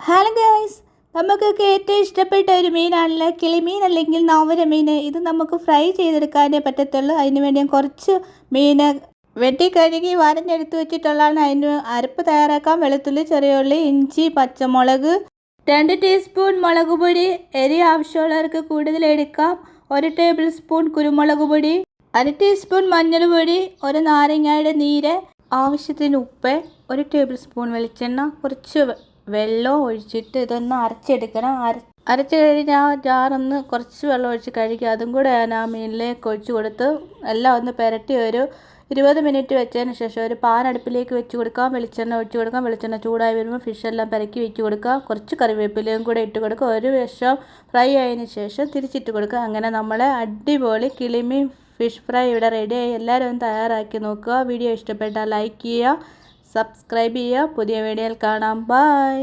Hello guys, നമുക്കൊക്കെ ഏറ്റവും ഇഷ്ടപ്പെട്ട ഒരു മീനാണല്ലോ കിളിമീൻ അല്ലെങ്കിൽ നാവര മീൻ. ഇത് നമുക്ക് ഫ്രൈ ചെയ്തെടുക്കാനേ പറ്റത്തുള്ളൂ. അതിന് വേണ്ടി ഞാൻ കുറച്ച് മീൻ വെട്ടി കഴുകി വരഞ്ഞെടുത്ത് വെച്ചിട്ടുള്ളതാണ്. അതിന് അരപ്പ് തയ്യാറാക്കാൻ വെളുത്തുള്ളി, ചെറിയ ഉള്ളി, ഇഞ്ചി, പച്ചമുളക്, 2 ടീസ്പൂൺ മുളക് പൊടി, എരി ആവശ്യമുള്ളവർക്ക് കൂടുതൽ എടുക്കാം, 1 ടേബിൾ സ്പൂൺ കുരുമുളക് പൊടി, 1 ടീസ്പൂൺ മഞ്ഞൾ പൊടി, ഒരു നാരങ്ങയുടെ നീര്, ആവശ്യത്തിന് ഉപ്പ്, 1 ടേബിൾ സ്പൂൺ വെളിച്ചെണ്ണ, കുറച്ച് വെള്ളം ഒഴിച്ചിട്ട് ഇതൊന്ന് അരച്ചെടുക്കണം. അരച്ച് കഴിഞ്ഞാൽ ജാറൊന്ന് കുറച്ച് വെള്ളം ഒഴിച്ച് കഴുകി അതും കൂടെ ഞാൻ ആ മീനിലേക്ക് ഒഴിച്ച് കൊടുത്ത് എല്ലാം ഒന്ന് പുരട്ടി ഒരു 20 മിനിറ്റ് വെച്ചതിന് ശേഷം ഒരു പാൻ അടുപ്പിലേക്ക് വെച്ച് കൊടുക്കാം. വെളിച്ചെണ്ണ ഒഴിച്ച് കൊടുക്കാം. വെളിച്ചെണ്ണ ചൂടായി വരുമ്പോൾ ഫിഷെല്ലാം പെരക്കി വെച്ച് കൊടുക്കുക. കുറച്ച് കറിവേപ്പിലയും കൂടെ ഇട്ട് കൊടുക്കുക. ഒരു വശം ഫ്രൈ ആയതിന് ശേഷം തിരിച്ചിട്ട് കൊടുക്കുക. അങ്ങനെ നമ്മളെ അടിപൊളി കിളിമീൻ ഫിഷ് ഫ്രൈ ഇവിടെ റെഡിയായി. എല്ലാവരും ഒന്ന് തയ്യാറാക്കി നോക്കുക. വീഡിയോ ഇഷ്ടപ്പെട്ടാൽ ലൈക്ക് ചെയ്യുക, സബ്സ്ക്രൈബ് ചെയ്യുക. പുതിയ വീഡിയോയിൽ കാണാം. ബൈ.